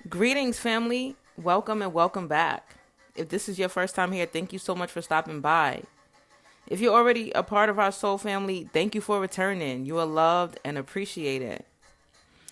Greetings, family. Welcome and welcome back. If this is your first time here, thank you so much for stopping by. If you're already a part of our soul family, thank you for returning. You are loved and appreciated.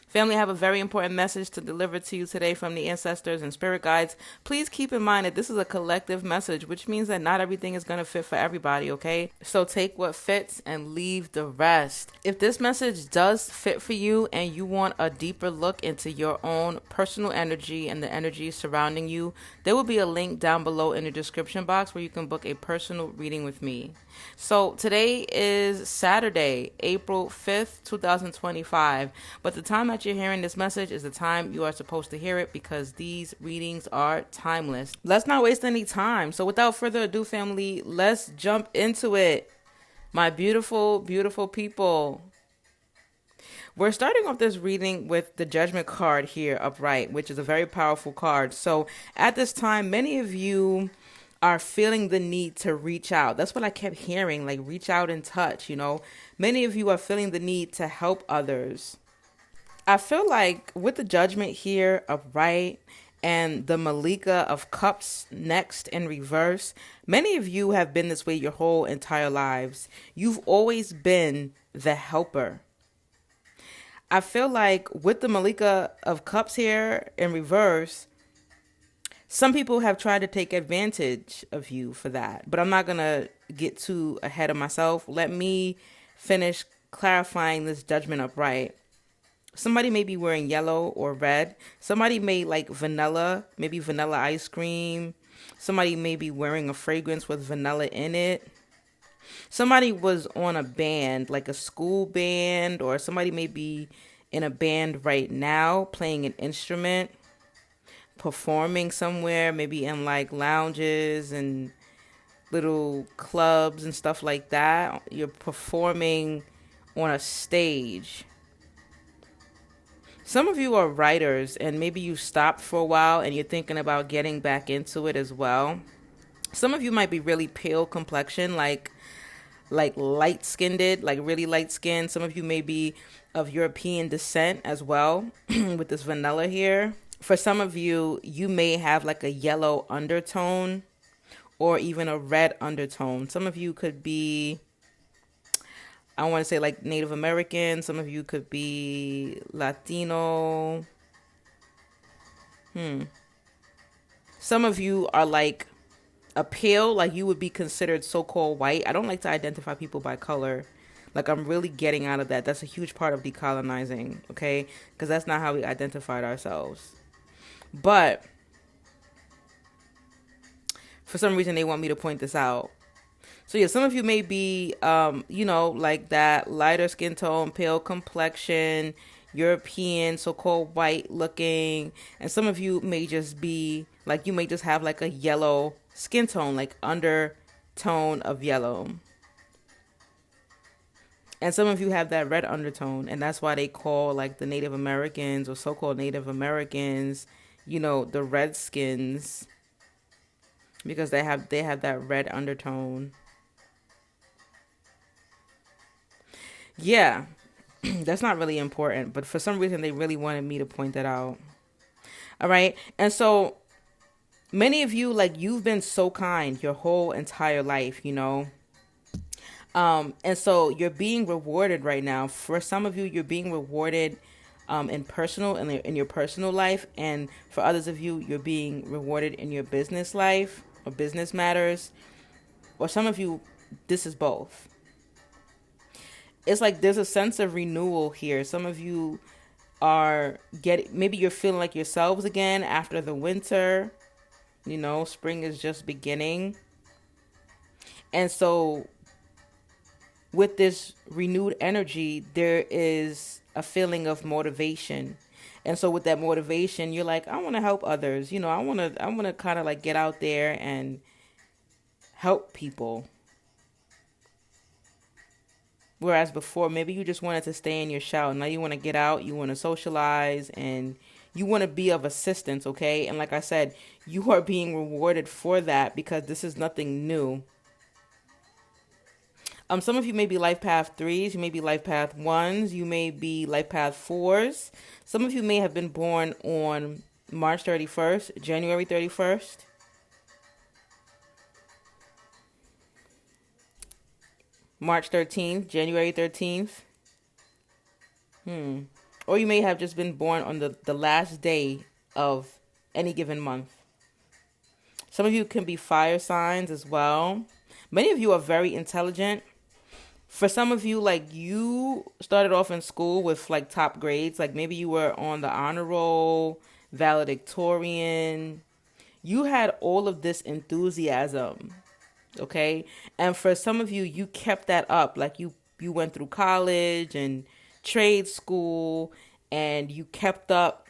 Family, I have a very important message to deliver to you today from the ancestors and spirit guides. Please keep in mind that this is a collective message, which means that not everything is going to fit for everybody, okay? So take what fits and leave the rest. If this message does fit for you and you want a deeper look into your own personal energy and the energy surrounding you, there will be a link down below in the description box where you can book a personal reading with me. So today is Saturday, April 5th, 2025. But the time that you're hearing this message is the time you are supposed to hear it because these readings are timeless. Let's not waste any time. So without further ado, family, let's jump into it. My beautiful, beautiful people. We're starting off this reading with the Judgment card here upright, which is a very powerful card. So at this time, many of you are feeling the need to reach out. That's what I kept hearing, like reach out and touch, Many of you are feeling the need to help others. I feel like with the Judgment here upright and the Malika of Cups next in reverse, many of you have been this way your whole entire lives. You've always been the helper. I feel like with the Malika of Cups here in reverse, some people have tried to take advantage of you for that, but I'm not going to get too ahead of myself. Let me finish clarifying this Judgment upright. Somebody may be wearing yellow or red. Somebody may like vanilla, maybe vanilla ice cream. Somebody may be wearing a fragrance with vanilla in it. Somebody was on a band, like a school band, or somebody may be in a band right now playing an instrument, performing somewhere, maybe in like lounges and little clubs and stuff like that. You're performing on a stage. Some of you are writers and maybe you stopped for a while and you're thinking about getting back into it as well. Some of you might be really pale complexion, like light skinned, like really light skinned. Some of you may be of European descent as well with this vanilla here. For some of you, you may have like a yellow undertone or even a red undertone. Some of you could be, I want to say like Native American. Some of you could be Latino. Some of you are like a pale, like you would be considered so-called white. I don't like to identify people by color. Like I'm really getting out of that. That's a huge part of decolonizing, okay? Because that's not how we identified ourselves. But for some reason, they want me to point this out. So yeah, some of you may be, like that lighter skin tone, pale complexion, European, so-called white looking. And some of you may just be like, you may just have like a yellow skin tone, like undertone of yellow. And some of you have that red undertone. And that's why they call like the Native Americans or so-called Native Americans, the Redskins, because they have that red undertone. Yeah, that's not really important, but for some reason they really wanted me to point that out. All right. And so many of you, like you've been so kind your whole entire life, and so you're being rewarded right now. For some of you, you're being rewarded in your personal life, and for others of you, you're being rewarded in your business life or business matters, or some of you, this is both. It's like there's a sense of renewal here. Some of you are maybe you're feeling like yourselves again after the winter. Spring is just beginning, and so with this renewed energy, there is a feeling of motivation. And so with that motivation, you're like, I want to help others. I want to kind of like get out there and help people. Whereas before, maybe you just wanted to stay in your shell. Now you want to get out, you want to socialize, and you want to be of assistance, okay? And like I said, you are being rewarded for that because this is nothing new. Some of you may be life path 3s, you may be life path 1s, you may be life path 4s. Some of you may have been born on March 31st, January 31st, March 13th, January 13th. Or you may have just been born on the last day of any given month. Some of you can be fire signs as well. Many of you are very intelligent. For some of you, like you started off in school with like top grades, like maybe you were on the honor roll, valedictorian. You had all of this enthusiasm, okay? And for some of you, you kept that up. Like you went through college and trade school and you kept up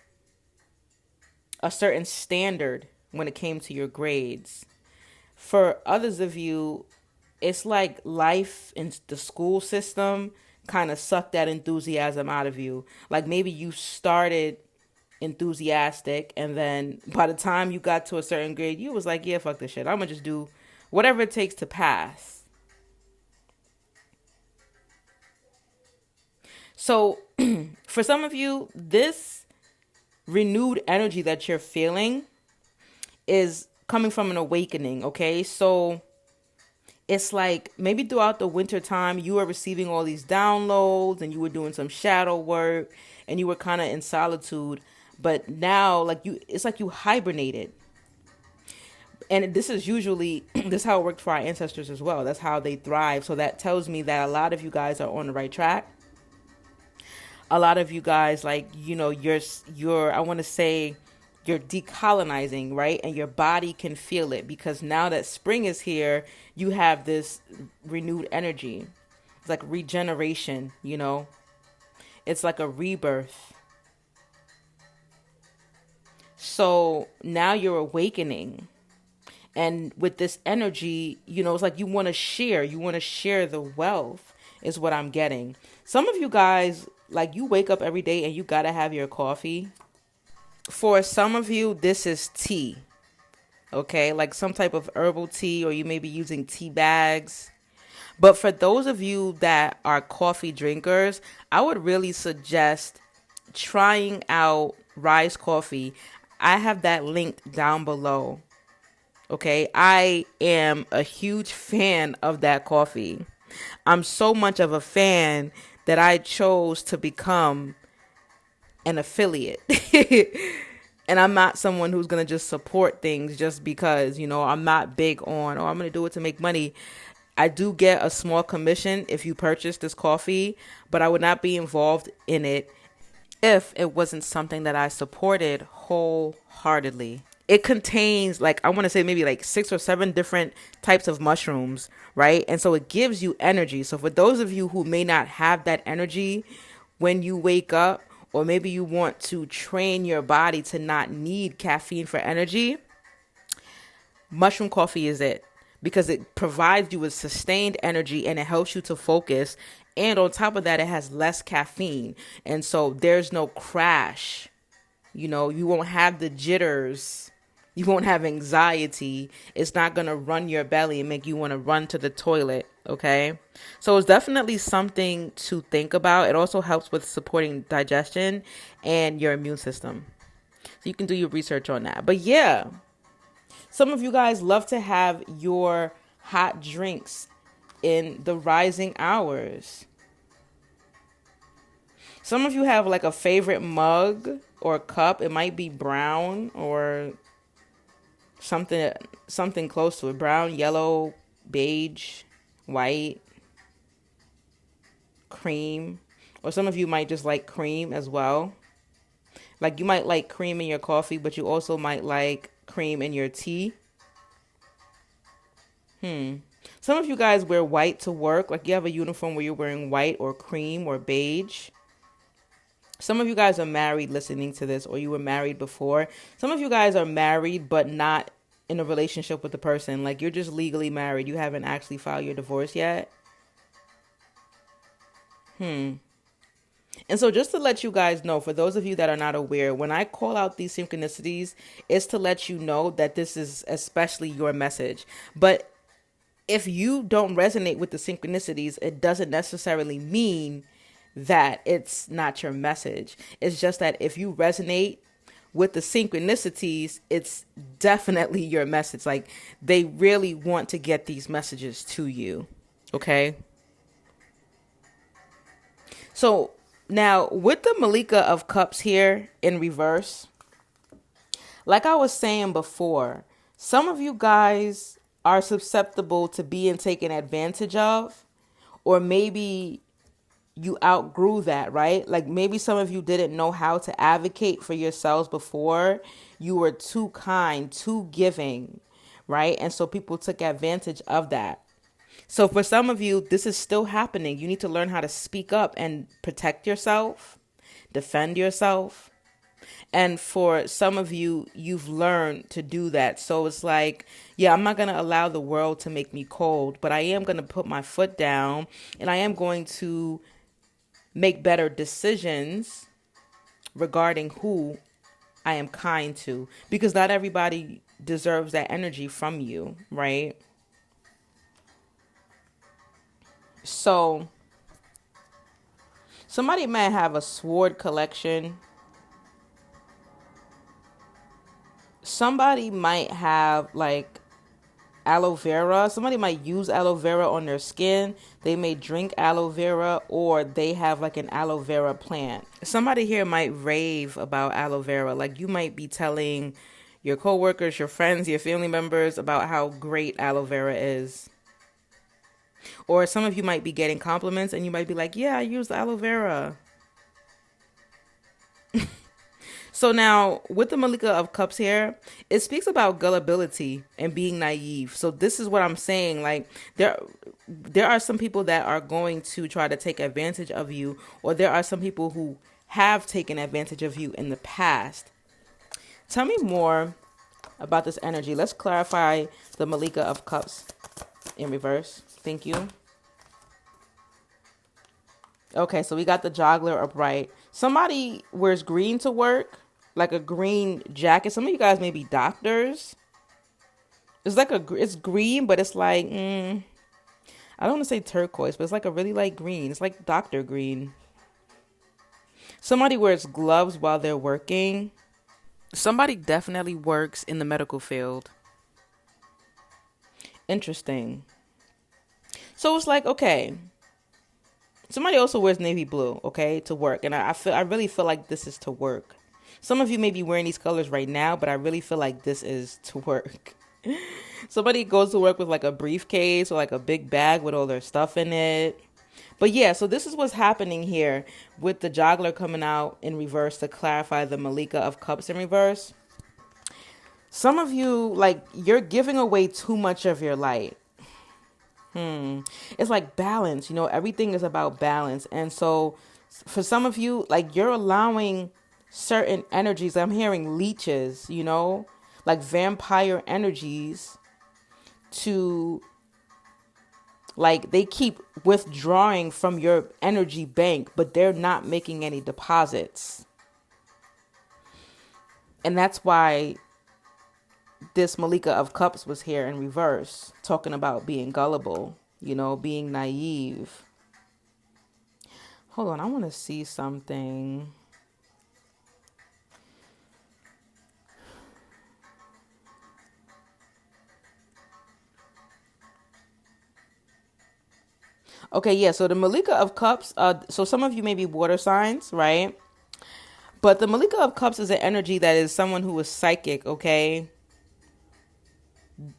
a certain standard when it came to your grades. For others of you, it's like life in the school system kind of sucked that enthusiasm out of you. Like maybe you started enthusiastic and then by the time you got to a certain grade, you was like, yeah, fuck this shit. I'm gonna just do whatever it takes to pass. So for some of you, this renewed energy that you're feeling is coming from an awakening, okay? So it's like maybe throughout the winter time, you were receiving all these downloads and you were doing some shadow work and you were kind of in solitude. But now, like it's like you hibernated. And this is usually, this is how it worked for our ancestors as well. That's how they thrive. So that tells me that a lot of you guys are on the right track. A lot of you guys, like, you know, you're I want to say you're decolonizing, right? And your body can feel it because now that spring is here, you have this renewed energy. It's like regeneration, you know? It's like a rebirth. So now you're awakening. And with this energy, you know, it's like you want to share the wealth is what I'm getting. Some of you guys, like you wake up every day and you got to have your coffee. For some of you, this is tea, okay? Like some type of herbal tea, or you may be using tea bags. But for those of you that are coffee drinkers, I would really suggest trying out Rise Coffee. I have that linked down below, okay? I am a huge fan of that coffee. I'm so much of a fan that I chose to become an affiliate. And I'm not someone who's going to just support things just because, you know, I'm not big on, oh, I'm going to do it to make money. I do get a small commission if you purchase this coffee, but I would not be involved in it if it wasn't something that I supported wholeheartedly. It contains, like, I want to say maybe like 6 or 7 different types of mushrooms, right? And so it gives you energy. So for those of you who may not have that energy when you wake up, or maybe you want to train your body to not need caffeine for energy, mushroom coffee is it. Because it provides you with sustained energy and it helps you to focus. And on top of that, it has less caffeine. And so there's no crash. You know, you won't have the jitters. You won't have anxiety. It's not going to run your belly and make you want to run to the toilet. Okay. So it's definitely something to think about. It also helps with supporting digestion and your immune system. So you can do your research on that. But yeah, some of you guys love to have your hot drinks in the rising hours. Some of you have like a favorite mug or cup. It might be brown or something close to it. Brown, yellow, beige, white, cream. Or some of you might just like cream as well. Like you might like cream in your coffee, but you also might like cream in your tea. Some of you guys wear white to work. Like you have a uniform where you're wearing white or cream or beige. Some of you guys are married listening to this, or you were married before. Some of you guys are married but not in a relationship with the person. Like you're just legally married. You haven't actually filed your divorce yet. And so just to let you guys know, for those of you that are not aware, when I call out these synchronicities, it's to let you know that this is especially your message. But if you don't resonate with the synchronicities, it doesn't necessarily mean that it's not your message. It's just that if you resonate with the synchronicities, it's definitely your message. Like, they really want to get these messages to you. Okay. So now with the Malika of Cups here in reverse, like I was saying before, some of you guys are susceptible to being taken advantage of, or maybe you outgrew that, right? Like maybe some of you didn't know how to advocate for yourselves before. You were too kind, too giving, right? And so people took advantage of that. So for some of you, this is still happening. You need to learn how to speak up and protect yourself, defend yourself. And for some of you, you've learned to do that. So it's like, yeah, I'm not going to allow the world to make me cold, but I am going to put my foot down and I am going to make better decisions regarding who I am kind to, because not everybody deserves that energy from you, right? So somebody might have a sword collection. Somebody might have like aloe vera. Somebody might use aloe vera on their skin. They may drink aloe vera, or they have like an aloe vera plant. Somebody here might rave about aloe vera. Like you might be telling your coworkers, your friends, your family members about how great aloe vera is. Or some of you might be getting compliments and you might be like, yeah, I use aloe vera. So now with the Malika of Cups here, it speaks about gullibility and being naive. So this is what I'm saying. Like there are some people that are going to try to take advantage of you, or there are some people who have taken advantage of you in the past. Tell me more about this energy. Let's clarify the Malika of Cups in reverse. Thank you. Okay, so we got the Joggler upright. Somebody wears green to work, like a green jacket. Some of you guys may be doctors. It's like it's green, but it's like, I don't want to say turquoise, but it's like a really light green. It's like doctor green. Somebody wears gloves while they're working. Somebody definitely works in the medical field. Interesting. So it's like, okay, somebody also wears navy blue, okay, to work. And I really feel like this is to work. Some of you may be wearing these colors right now, but I really feel like this is to work. Somebody goes to work with like a briefcase or like a big bag with all their stuff in it. But yeah, so this is what's happening here with the Joggler coming out in reverse to clarify the Malika of Cups in reverse. Some of you, like, you're giving away too much of your light. It's like balance, everything is about balance. And so for some of you, like, you're allowing certain energies. I'm hearing leeches, like vampire energies to, like, they keep withdrawing from your energy bank, but they're not making any deposits. And that's why this Malika of Cups was here in reverse, talking about being gullible, being naive. Hold on, I want to see something. Okay, yeah, so the Malika of Cups, so some of you may be water signs, right? But the Malika of Cups is an energy that is someone who is psychic, okay?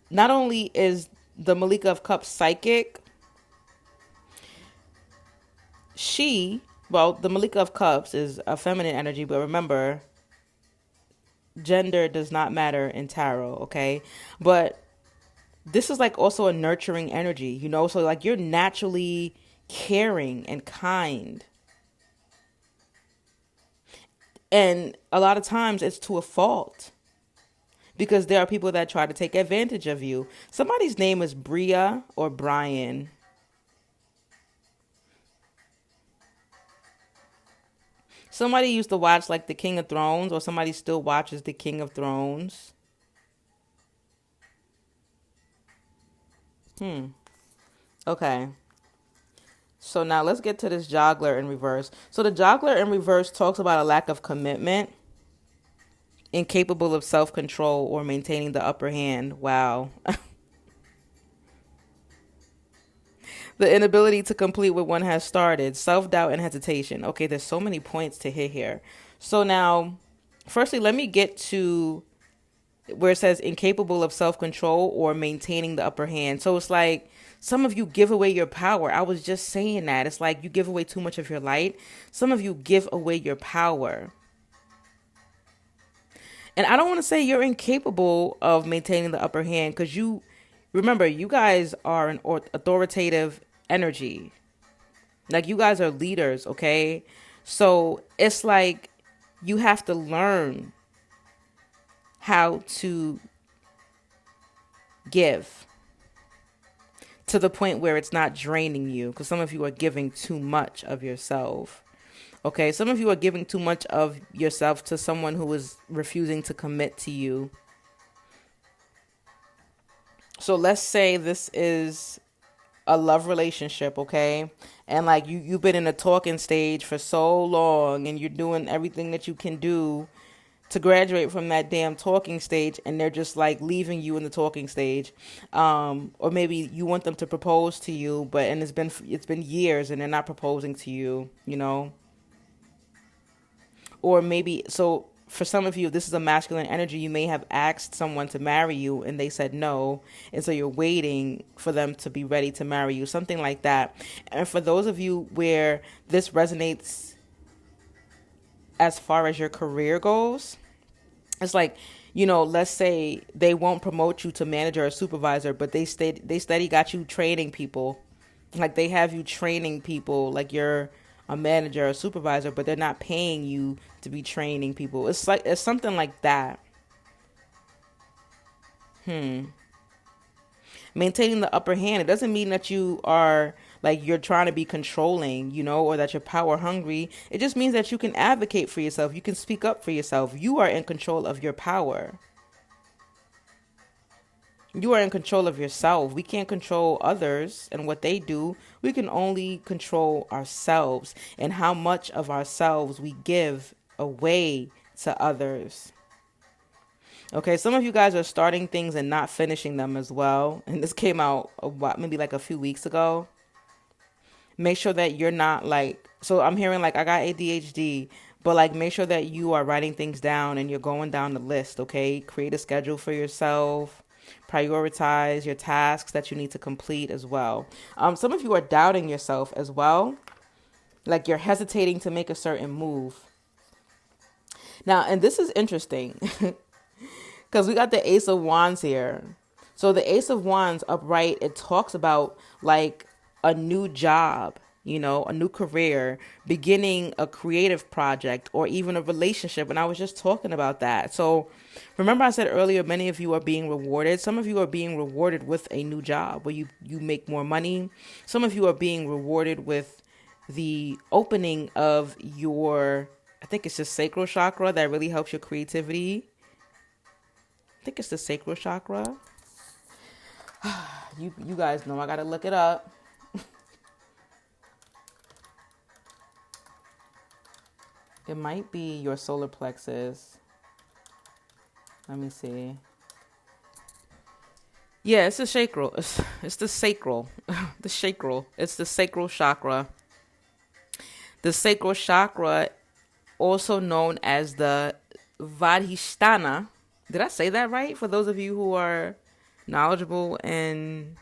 Not only is the Malika of Cups psychic, the Malika of Cups is a feminine energy, but remember, gender does not matter in tarot, okay? But this is like also a nurturing energy, so like you're naturally caring and kind. And a lot of times it's to a fault, because there are people that try to take advantage of you. Somebody's name is Bria or Brian. Somebody used to watch like the King of Thrones, or somebody still watches the King of Thrones. Okay. So now let's get to this Joggler in reverse. So the Joggler in reverse talks about a lack of commitment incapable of self-control or maintaining the upper hand. Wow. The inability to complete what one has started, self-doubt and hesitation. Okay, there's so many points to hit here. So now, firstly, let me get to where it says incapable of self-control or maintaining the upper hand. So it's like some of you give away your power. I was just saying that. It's like you give away too much of your light. Some of you give away your power. And I don't want to say you're incapable of maintaining the upper hand, because you remember, you guys are an authoritative energy. Like, you guys are leaders, okay? So it's like you have to learn how to give to the point where it's not draining you, because some of you are giving too much of yourself. Okay, some of you are giving too much of yourself to someone who is refusing to commit to you. So let's say this is a love relationship, okay? And like you've been in a talking stage for so long, and you're doing everything that you can do to graduate from that damn talking stage, and they're just like leaving you in the talking stage. Or maybe you want them to propose to you, and it's been years and they're not proposing to you, you know? Or maybe, so for some of you, this is a masculine energy. You may have asked someone to marry you and they said no. And so you're waiting for them to be ready to marry you, something like that. And for those of you where this resonates as far as your career goes, it's like, you know, let's say they won't promote you to manager or supervisor, but they steady got you training people. Like, they have you training people like you're a manager or supervisor, but they're not paying you to be training people. It's something like that. Maintaining the upper hand, it doesn't mean that you are like you're trying to be controlling, you know, or that you're power hungry. It just means that you can advocate for yourself. You can speak up for yourself. You are in control of your power. You are in control of yourself. We can't control others and what they do. We can only control ourselves and how much of ourselves we give away to others. Okay, some of you guys are starting things and not finishing them as well. And this came out maybe like a few weeks ago. Make sure that you're not like, so I'm hearing like I got ADHD, but like make sure that you are writing things down and you're going down the list, okay? Create a schedule for yourself. Prioritize your tasks that you need to complete as well. Some of you are doubting yourself as well. Like you're hesitating to make a certain move. Now, and this is interesting because we got the Ace of Wands here. So the Ace of Wands upright, it talks about like a new job, you know, a new career, beginning a creative project, or even a relationship. And I was just talking about that. So remember I said earlier, many of you are being rewarded. Some of you are being rewarded with a new job where you make more money. Some of you are being rewarded with the opening of your, I think it's the sacral chakra that really helps your creativity. I think it's the sacral chakra. You guys know I got to look it up. It might be your solar plexus. Let me see. Yeah, it's the sacral. It's the sacral. The sacral. It's the sacral chakra. The sacral chakra, also known as the Vadhisthana. Did I say that right? For those of you who are knowledgeable, and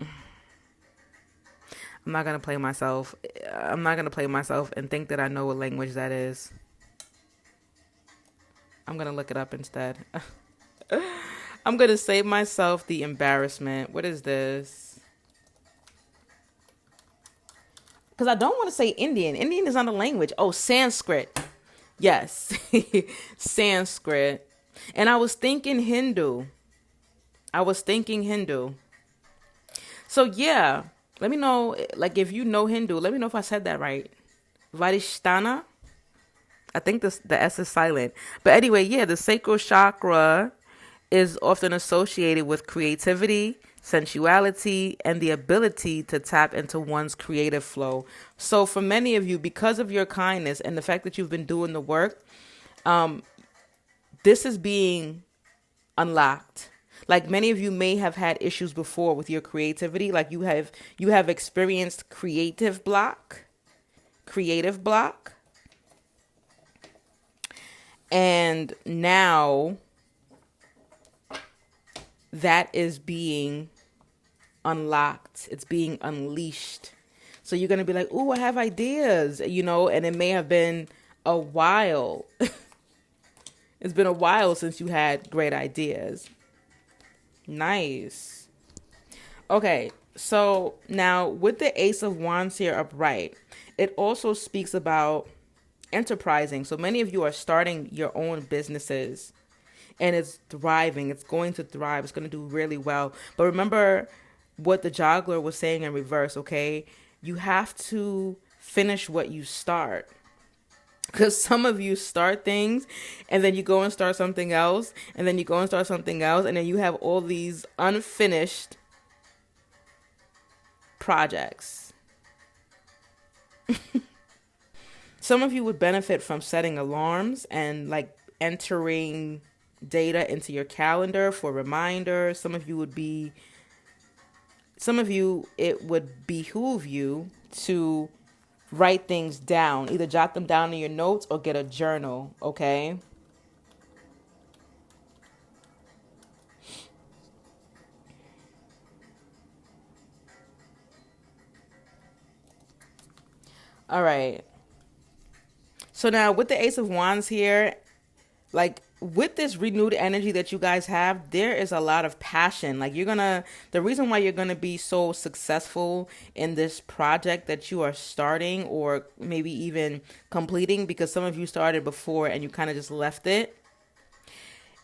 I'm not going to play myself. I'm not going to play myself and think that I know what language that is. I'm going to look it up instead. I'm going to save myself the embarrassment. What is this? Because I don't want to say Indian. Indian is not a language. Oh, Sanskrit. Yes. Sanskrit. And I was thinking Hindu. So yeah, let me know, like if you know Hindu, let me know if I said that right. Vadhisthana. I think the S is silent. But anyway, yeah, the sacral chakra is often associated with creativity, sensuality, and the ability to tap into one's creative flow. So for many of you, because of your kindness and the fact that you've been doing the work, this is being unlocked. Like many of you may have had issues before with your creativity. Like you have experienced creative block. And now that is being unlocked. It's being unleashed. So you're going to be like, "Ooh, I have ideas," and it may have been a while. It's been a while since you had great ideas. Nice. Okay, so now with the Ace of Wands here upright, it also speaks about enterprising. So many of you are starting your own businesses and it's thriving. It's going to thrive. It's going to do really well. But remember what the juggler was saying in reverse, okay? You have to finish what you start. Because some of you start things and then you go and start something else and then you go and start something else and then you have all these unfinished projects. Some of you would benefit from setting alarms and like entering data into your calendar for reminders. Some of you, it would behoove you to write things down. Either jot them down in your notes or get a journal, okay? All right. So now with the Ace of Wands here, like with this renewed energy that you guys have, there is a lot of passion. Like the reason why you're gonna be so successful in this project that you are starting or maybe even completing, because some of you started before and you kind of just left it.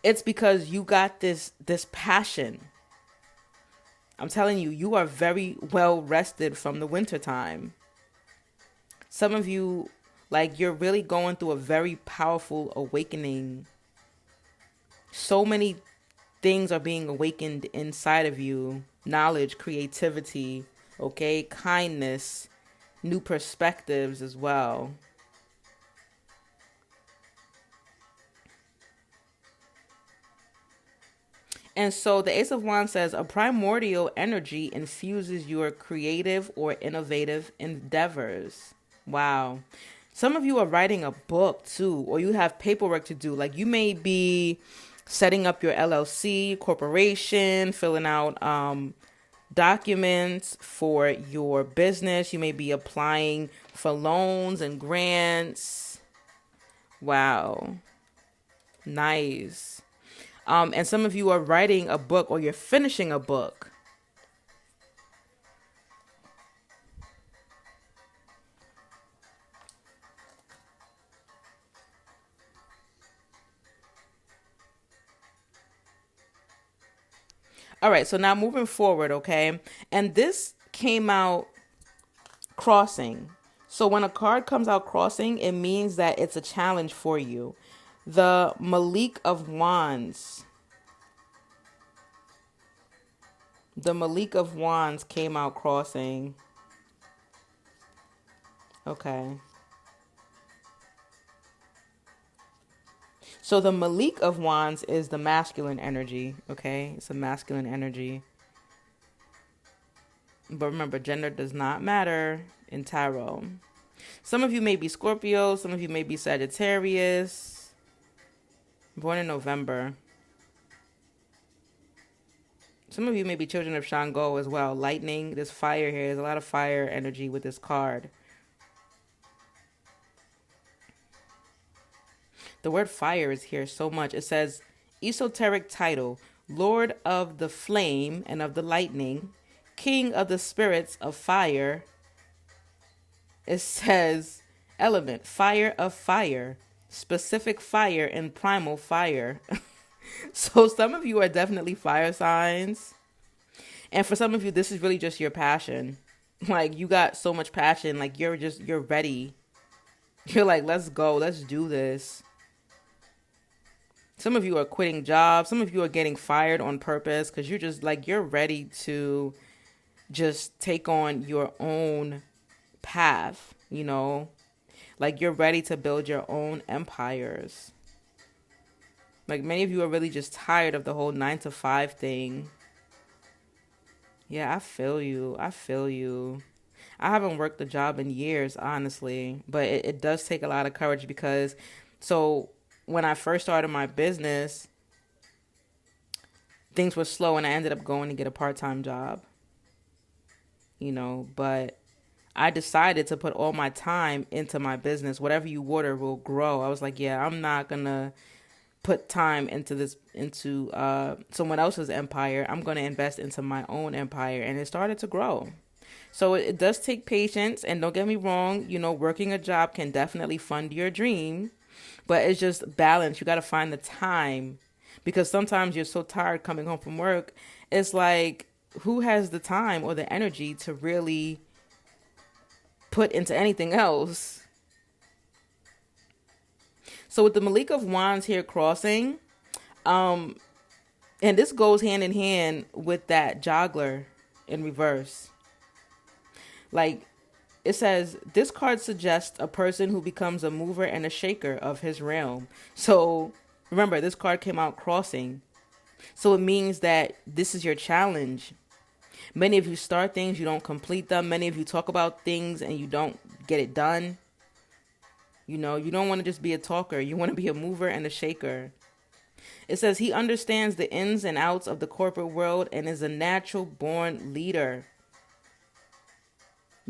It's because you got this passion. I'm telling you, you are very well rested from the winter time. Some of you, like, you're really going through a very powerful awakening. So many things are being awakened inside of you. Knowledge, creativity, okay, kindness, new perspectives as well. And so the Ace of Wands says a primordial energy infuses your creative or innovative endeavors. Wow. Some of you are writing a book too, or you have paperwork to do. Like you may be setting up your LLC, corporation, filling out documents for your business. You may be applying for loans and grants. Wow. Nice. And some of you are writing a book or you're finishing a book. All right, so now moving forward, okay? And this came out crossing. So when a card comes out crossing, it means that it's a challenge for you. The Malik of Wands. The Malik of Wands came out crossing. Okay. So the Malik of Wands is the masculine energy, okay? It's a masculine energy. But remember, gender does not matter in tarot. Some of you may be Scorpio, some of you may be Sagittarius. Born in November. Some of you may be children of Shango as well. Lightning, there's fire here. There's a lot of fire energy with this card. The word fire is here so much. It says, esoteric title, Lord of the Flame and of the Lightning, King of the Spirits of Fire. It says, element, fire of fire, specific fire and primal fire. So some of you are definitely fire signs. And for some of you, this is really just your passion. Like you got so much passion. Like you're ready. You're like, let's go. Let's do this. Some of you are quitting jobs. Some of you are getting fired on purpose because you're just like, you're ready to just take on your own path, you know? Like you're ready to build your own empires. Like many of you are really just tired of the whole 9 to 5 thing. Yeah, I feel you. I feel you. I haven't worked a job in years, honestly, but it does take a lot of courage because, so when I first started my business, things were slow and I ended up going to get a part-time job, but I decided to put all my time into my business. Whatever you water will grow. I was like, yeah, I'm not gonna put time into someone else's empire. I'm gonna invest into my own empire, and it started to grow. So it does take patience, and don't get me wrong, working a job can definitely fund your dream, but it's just balance. You got to find the time because sometimes you're so tired coming home from work. It's like, who has the time or the energy to really put into anything else? So with the Malik of Wands here crossing, and this goes hand in hand with that joggler in reverse. Like, it says, this card suggests a person who becomes a mover and a shaker of his realm. So remember, this card came out crossing. So it means that this is your challenge. Many of you start things, you don't complete them. Many of you talk about things and you don't get it done. You don't want to just be a talker. You want to be a mover and a shaker. It says he understands the ins and outs of the corporate world and is a natural born leader.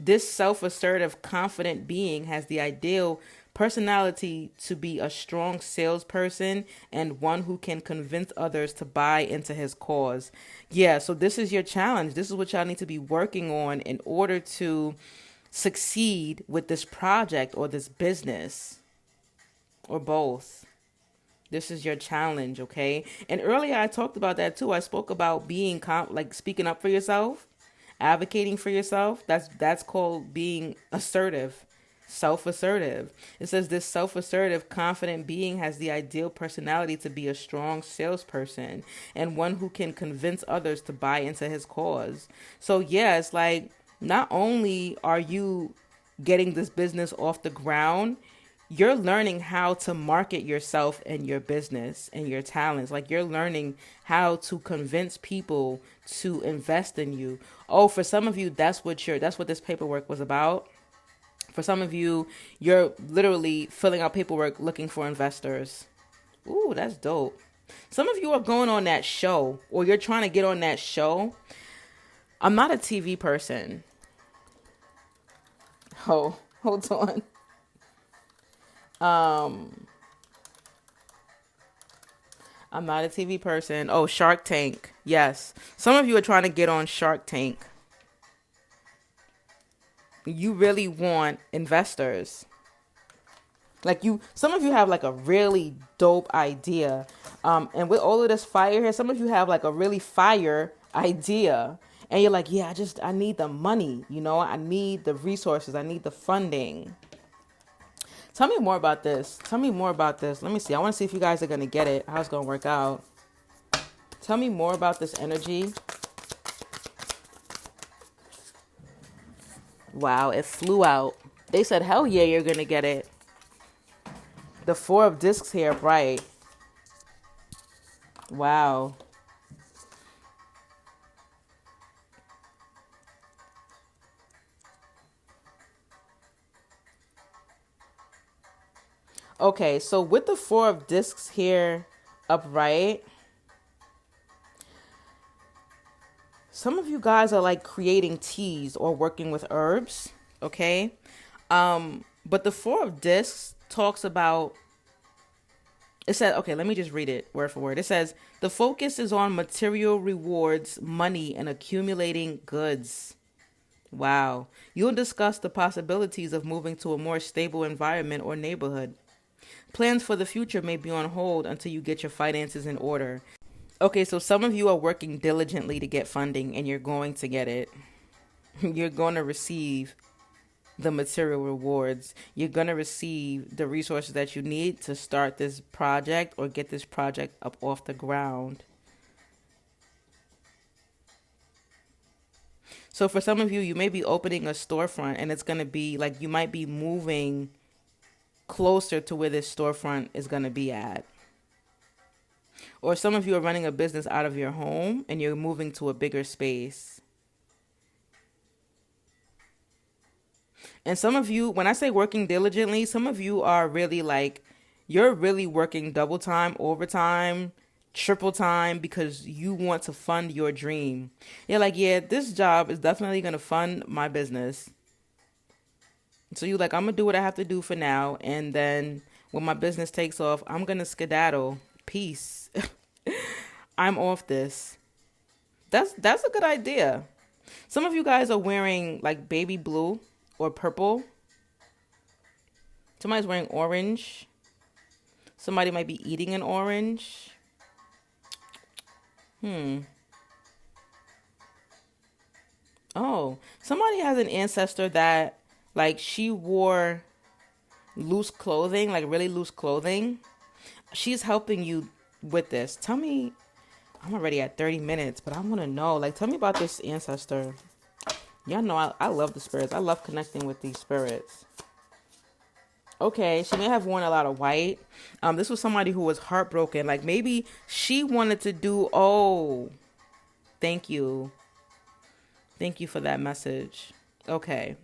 This self-assertive, confident being has the ideal personality to be a strong salesperson and one who can convince others to buy into his cause. Yeah, so this is your challenge. This is what y'all need to be working on in order to succeed with this project or this business or both. This is your challenge, okay? And earlier I talked about that too. I spoke about being speaking up for yourself. Advocating for yourself, that's called being assertive, self-assertive. It says this self-assertive, confident being has the ideal personality to be a strong salesperson and one who can convince others to buy into his cause. So yeah, it's like, not only are you getting this business off the ground, you're learning how to market yourself and your business and your talents. Like, you're learning how to convince people to invest in you. Oh, for some of you, that's what this paperwork was about. For some of you, you're literally filling out paperwork looking for investors. Ooh, that's dope. Some of you are going on that show, or you're trying to get on that show. I'm not a TV person. Oh, hold on. I'm not a TV person. Oh, Shark Tank. Yes. Some of you are trying to get on Shark Tank. You really want investors. Some of you have like a really dope idea. And with all of this fire here, some of you have like a really fire idea. And you're like, yeah, I need the money. I need the resources. I need the funding. Tell me more about this. Let me see. I want to see if you guys are going to get it, how it's going to work out. Tell me more about this energy. Wow, it flew out. They said, hell yeah, you're going to get it. The 4 of discs here, right? Wow. Okay, so with the 4 of discs here upright, some of you guys are like creating teas or working with herbs, okay? But the 4 of discs talks about, it says, okay, let me just read it word for word. It says, the focus is on material rewards, money, and accumulating goods. Wow. You'll discuss the possibilities of moving to a more stable environment or neighborhood. Plans for the future may be on hold until you get your finances in order. Okay, so some of you are working diligently to get funding and you're going to get it. You're going to receive the material rewards. You're going to receive the resources that you need to start this project or get this project up off the ground. So for some of you, you may be opening a storefront and it's going to be like you might be moving closer to where this storefront is going to be at. Or some of you are running a business out of your home and you're moving to a bigger space. And some of you, when I say working diligently, some of you are really like, you're really working double time, overtime, triple time because you want to fund your dream. You're like, yeah, this job is definitely going to fund my business. So you like, I'm going to do what I have to do for now. And then when my business takes off, I'm going to skedaddle. Peace. I'm off this. That's a good idea. Some of you guys are wearing like baby blue or purple. Somebody's wearing orange. Somebody might be eating an orange. Oh, somebody has an ancestor that like she wore loose clothing, like really loose clothing. She's helping you with this. Tell me, I'm already at 30 minutes, but I want to know, like, tell me about this ancestor. Y'all know I love the spirits. I love connecting with these spirits. Okay, she may have worn a lot of white. This was somebody who was heartbroken. Like maybe she wanted to do, oh, thank you. Thank you for that message. Okay.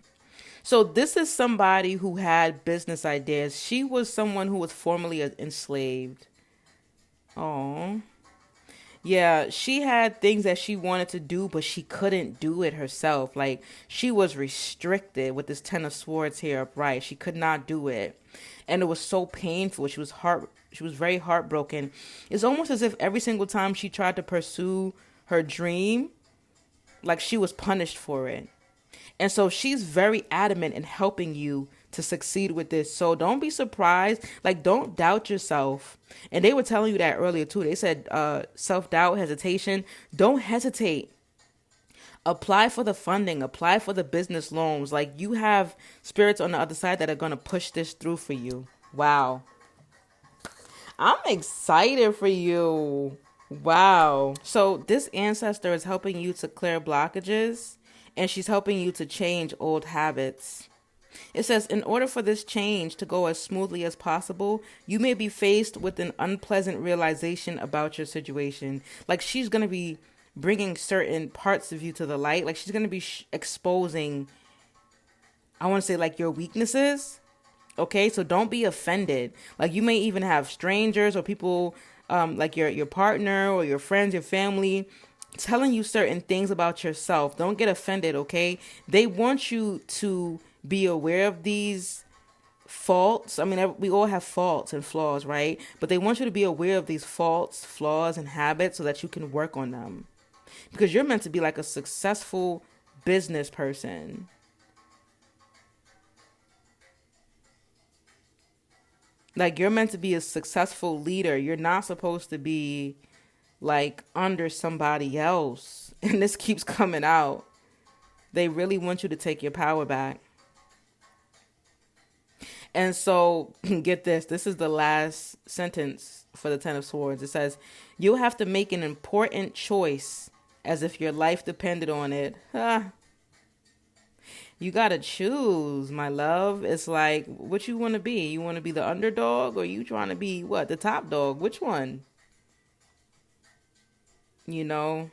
So this is somebody who had business ideas. She was someone who was formerly enslaved. Oh. Yeah, she had things that she wanted to do, but she couldn't do it herself. Like, she was restricted with this Ten of Swords here upright. She could not do it. And it was so painful. She was very heartbroken. It's almost as if every single time she tried to pursue her dream, like she was punished for it. And so she's very adamant in helping you to succeed with this. So don't be surprised. Like, don't doubt yourself. And they were telling you that earlier too. They said self-doubt, hesitation. Don't hesitate. Apply for the funding. Apply for the business loans. Like, you have spirits on the other side that are going to push this through for you. Wow. I'm excited for you. Wow. So this ancestor is helping you to clear blockages, and she's helping you to change old habits. It says, in order for this change to go as smoothly as possible, you may be faced with an unpleasant realization about your situation. Like, she's going to be bringing certain parts of you to the light. Like, she's going to be exposing, I want to say, like, your weaknesses. Okay, so don't be offended. Like, you may even have strangers or people like your partner or your friends, your family, telling you certain things about yourself. Don't get offended, okay? They want you to be aware of these faults. I mean, we all have faults and flaws, right? But they want you to be aware of these faults, flaws, and habits so that you can work on them. Because you're meant to be like a successful business person. Like, you're meant to be a successful leader. You're not supposed to be like under somebody else. And this keeps coming out. They really want you to take your power back. And so, get this. This is the last sentence for the Ten of Swords. It says, you'll have to make an important choice as if your life depended on it. You got to choose, my love. It's like, what you want to be? You want to be the underdog, or you trying to be, what, the top dog? Which one? You know?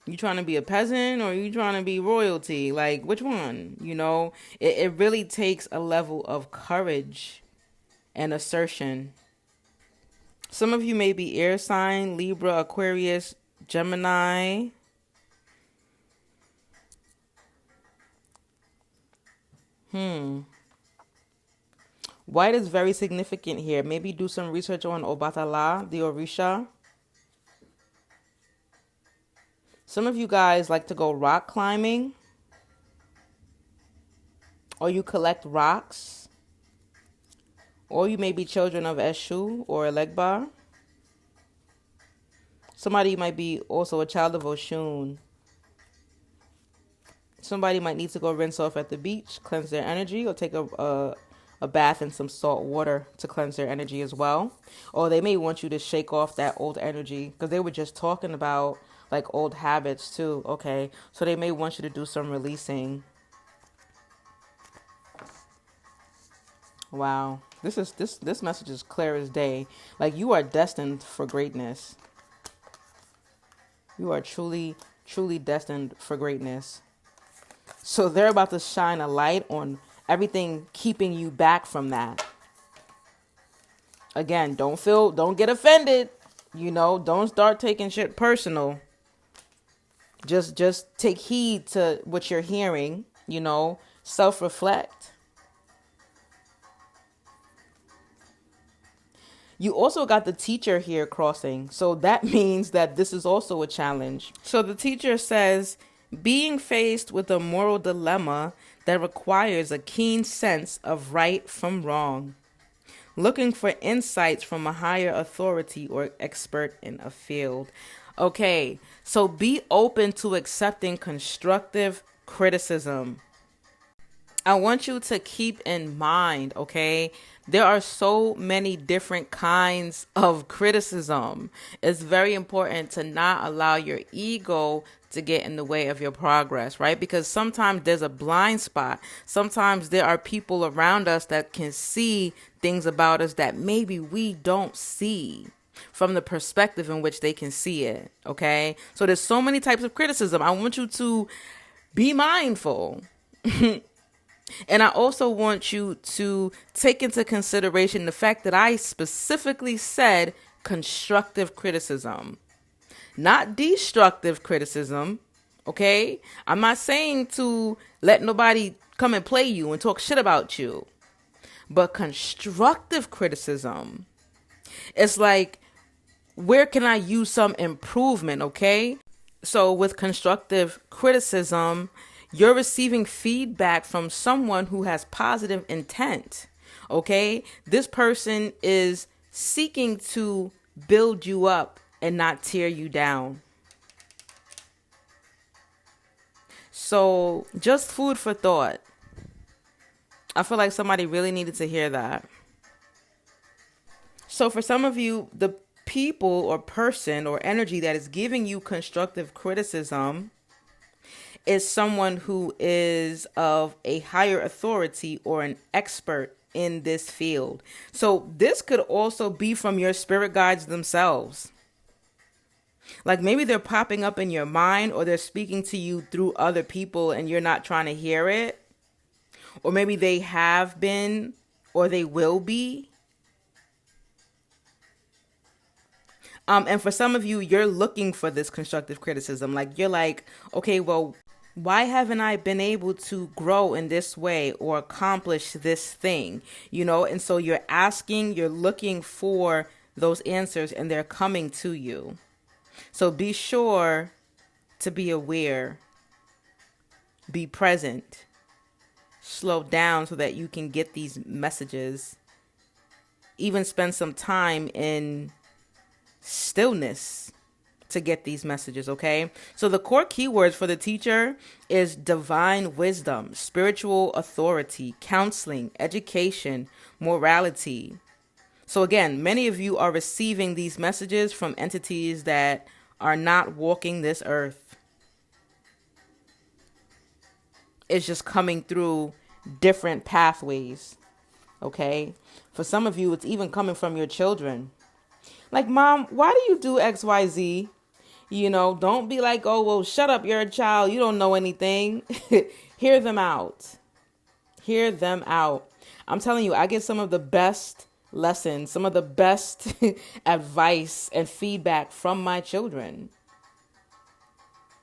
You trying to be a peasant, or you trying to be royalty? Like, which one? You know, it really takes a level of courage and assertion. Some of you may be air sign, Libra, Aquarius, Gemini. White is very significant here. Maybe do some research on Obatala, the Orisha. Some of you guys like to go rock climbing, or you collect rocks, or you may be children of Eshu or Elegba. Somebody might be also a child of Oshun. Somebody might need to go rinse off at the beach, cleanse their energy, or take a bath in some salt water to cleanse their energy as well. Or they may want you to shake off that old energy, because they were just talking about like old habits too. Okay, so they may want you to do some releasing. Wow. This message is clear as day. Like, you are destined for greatness. You are truly destined for greatness. So they're about to shine a light on everything keeping you back from that. Again, don't get offended. Don't start taking shit personal. Just take heed to what you're hearing, self-reflect. You also got the teacher here crossing. So that means that this is also a challenge. So the teacher says, being faced with a moral dilemma that requires a keen sense of right from wrong. Looking for insights from a higher authority or expert in a field. Okay, so be open to accepting constructive criticism. I want you to keep in mind, okay, there are so many different kinds of criticism. It's very important to not allow your ego to get in the way of your progress, right? Because sometimes there's a blind spot. Sometimes there are people around us that can see things about us that maybe we don't see from the perspective in which they can see it, okay? So there's so many types of criticism. I want you to be mindful. And I also want you to take into consideration the fact that I specifically said constructive criticism, not destructive criticism. Okay? I'm not saying to let nobody come and play you and talk shit about you, but constructive criticism. It's like, where can I use some improvement? Okay? So with constructive criticism, you're receiving feedback from someone who has positive intent, okay? This person is seeking to build you up and not tear you down. So just food for thought. I feel like somebody really needed to hear that. So for some of you, the people or person or energy that is giving you constructive criticism is someone who is of a higher authority or an expert in this field. So this could also be from your spirit guides themselves. Like maybe they're popping up in your mind, or they're speaking to you through other people and you're not trying to hear it. Or maybe they have been, or they will be. And for some of you, you're looking for this constructive criticism. Like you're like, okay, well, why haven't I been able to grow in this way or accomplish this thing? And so you're looking for those answers and they're coming to you. So be sure to be aware, be present, slow down so that you can get these messages. Even spend some time in stillness to get these messages, okay? So the core keywords for the teacher is divine wisdom, spiritual authority, counseling, education, morality. So again, many of you are receiving these messages from entities that are not walking this earth. It's just coming through different pathways, okay? For some of you, it's even coming from your children. Like, Mom, why do you do X, Y, Z? Don't be like, oh, well, shut up. You're a child. You don't know anything. Hear them out. Hear them out. I'm telling you, I get some of the best lessons, some of the best advice and feedback from my children.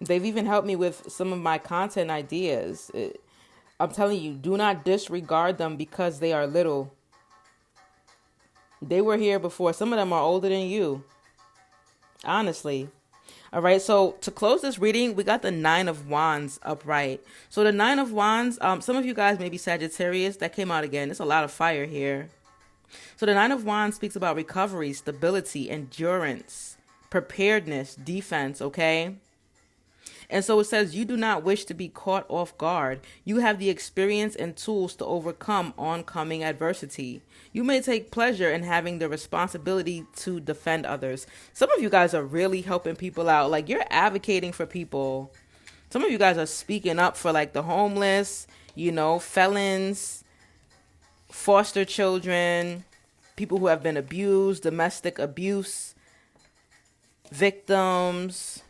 They've even helped me with some of my content ideas. I'm telling you, do not disregard them because they are little. They were here before. Some of them are older than you. Honestly. All right. So to close this reading, we got the 9 of Wands upright. So the 9 of Wands, some of you guys may be Sagittarius. That came out again. There's a lot of fire here. So the 9 of Wands speaks about recovery, stability, endurance, preparedness, defense. Okay. And so it says, you do not wish to be caught off guard. You have the experience and tools to overcome oncoming adversity. You may take pleasure in having the responsibility to defend others. Some of you guys are really helping people out. Like you're advocating for people. Some of you guys are speaking up for like the homeless, felons, foster children, people who have been abused, domestic abuse victims.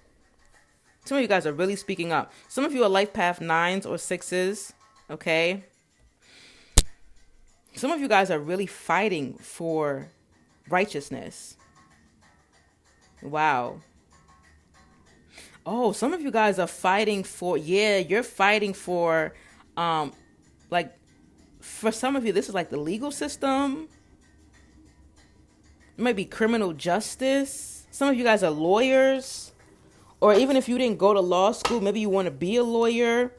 Some of you guys are really speaking up. Some of you are life path 9s or 6s, okay? Some of you guys are really fighting for righteousness. Wow. Oh, some of you guys are fighting for, you're fighting for, like, for some of you, this is like the legal system. It might be criminal justice. Some of you guys are lawyers. Or even if you didn't go to law school, maybe you want to be a lawyer.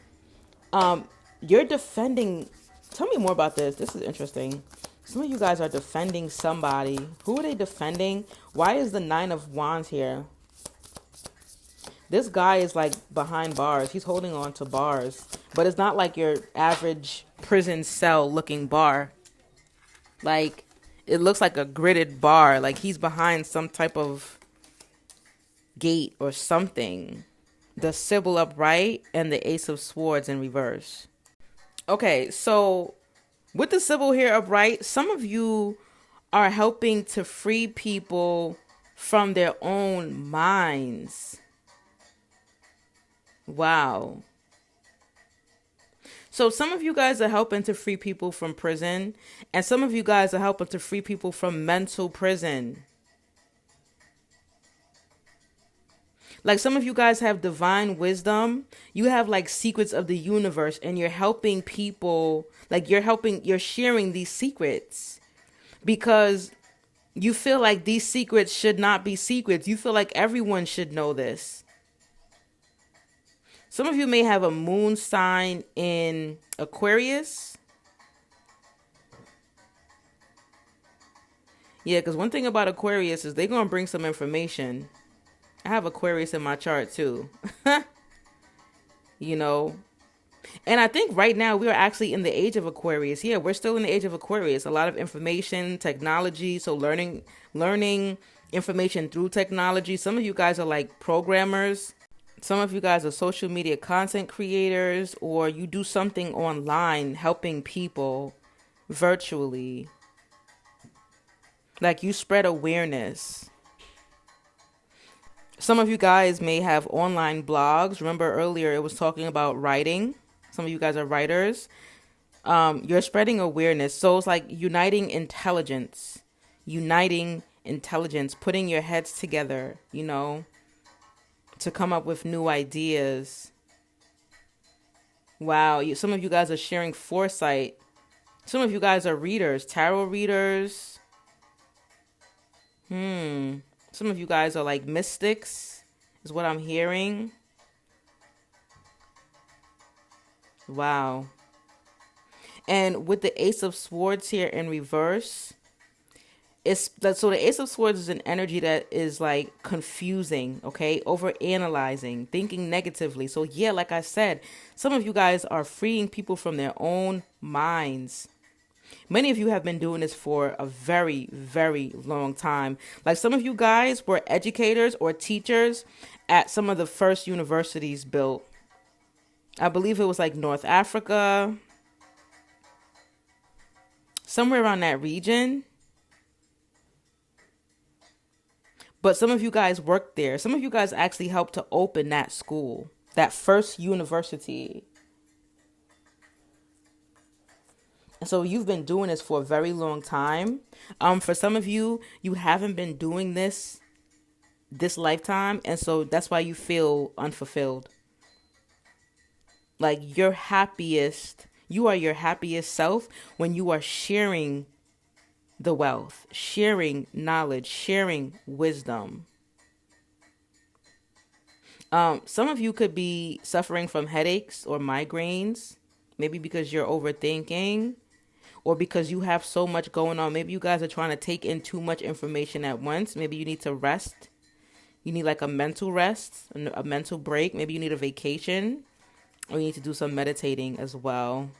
You're defending. Tell me more about this. This is interesting. Some of you guys are defending somebody. Who are they defending? Why is the 9 of Wands here? This guy is like behind bars. He's holding on to bars. But it's not like your average prison cell looking bar. Like, it looks like a gridded bar. Like he's behind some type of gate or something. The Sybil upright and the Ace of Swords in reverse. Okay, so with the Sybil here upright, some of you are helping to free people from their own minds. Wow. So some of you guys are helping to free people from prison, and some of you guys are helping to free people from mental prison. Like some of you guys have divine wisdom. You have like secrets of the universe, and you're helping people, like you're sharing these secrets because you feel like these secrets should not be secrets. You feel like everyone should know this. Some of you may have a moon sign in Aquarius. Yeah, because one thing about Aquarius is they're going to bring some information. I have Aquarius in my chart too. You know. And I think right now we are actually in the age of Aquarius. Yeah, we're still in the age of Aquarius. A lot of information, technology. So learning information through technology. Some of you guys are like programmers. Some of you guys are social media content creators, or you do something online helping people virtually. Like you spread awareness. Some of you guys may have online blogs. Remember earlier it was talking about writing. Some of you guys are writers. You're spreading awareness. So it's like uniting intelligence, putting your heads together, you know, to come up with new ideas. Wow. Some of you guys are sharing foresight. Some of you guys are readers, tarot readers. Some of you guys are like mystics, is what I'm hearing. Wow. And with the Ace of Swords here in reverse, so the Ace of Swords is an energy that is like confusing, okay? Over analyzing, thinking negatively. So yeah, like I said, some of you guys are freeing people from their own minds. Many of you have been doing this for a very, very long time. Like some of you guys were educators or teachers at some of the first universities built. I believe it was like North Africa, somewhere around that region. But some of you guys worked there. Some of you guys actually helped to open that school, that first university. And so you've been doing this for a very long time. For some of you, you haven't been doing this lifetime. And so that's why you feel unfulfilled. Like you are your happiest self when you are sharing the wealth, sharing knowledge, sharing wisdom. Some of you could be suffering from headaches or migraines, maybe because you're overthinking or because you have so much going on. Maybe you guys are trying to take in too much information at once. Maybe you need to rest. You need like a mental rest, a mental break. Maybe you need a vacation, or you need to do some meditating as well.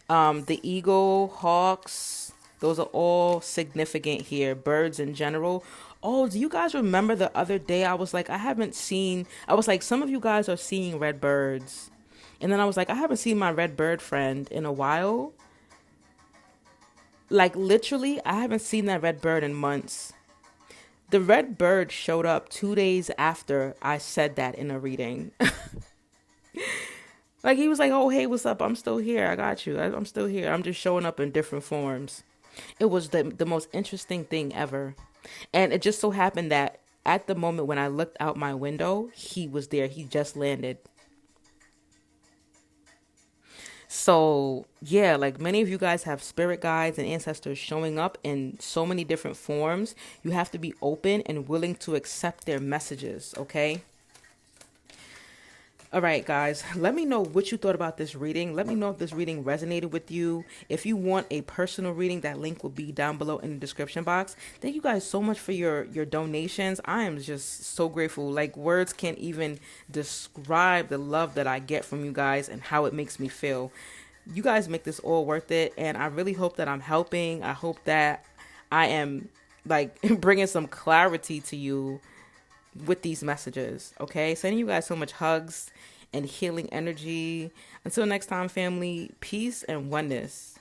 The eagle, hawks, those are all significant here. Birds in general. Oh, do you guys remember the other day I was like, some of you guys are seeing red birds. And then I was like, I haven't seen my red bird friend in a while. Like literally, I haven't seen that red bird in months. The red bird showed up 2 days after I said that in a reading. Like he was like, "Oh, hey, what's up? I'm still here. I got you. I'm still here. I'm just showing up in different forms." It was the most interesting thing ever. And it just so happened that at the moment when I looked out my window, he was there. He just landed. So, yeah, like many of you guys have spirit guides and ancestors showing up in so many different forms. You have to be open and willing to accept their messages, okay? All right, guys, let me know what you thought about this reading. Let me know if this reading resonated with you. If you want a personal reading, that link will be down below in the description box. Thank you guys so much for your donations. I am just so grateful. Like words can't even describe the love that I get from you guys and how it makes me feel. You guys make this all worth it, and I really hope that I'm helping. I hope that I am like bringing some clarity to you with these messages. Okay, sending you guys so much hugs and healing energy. Until next time, family, peace and oneness.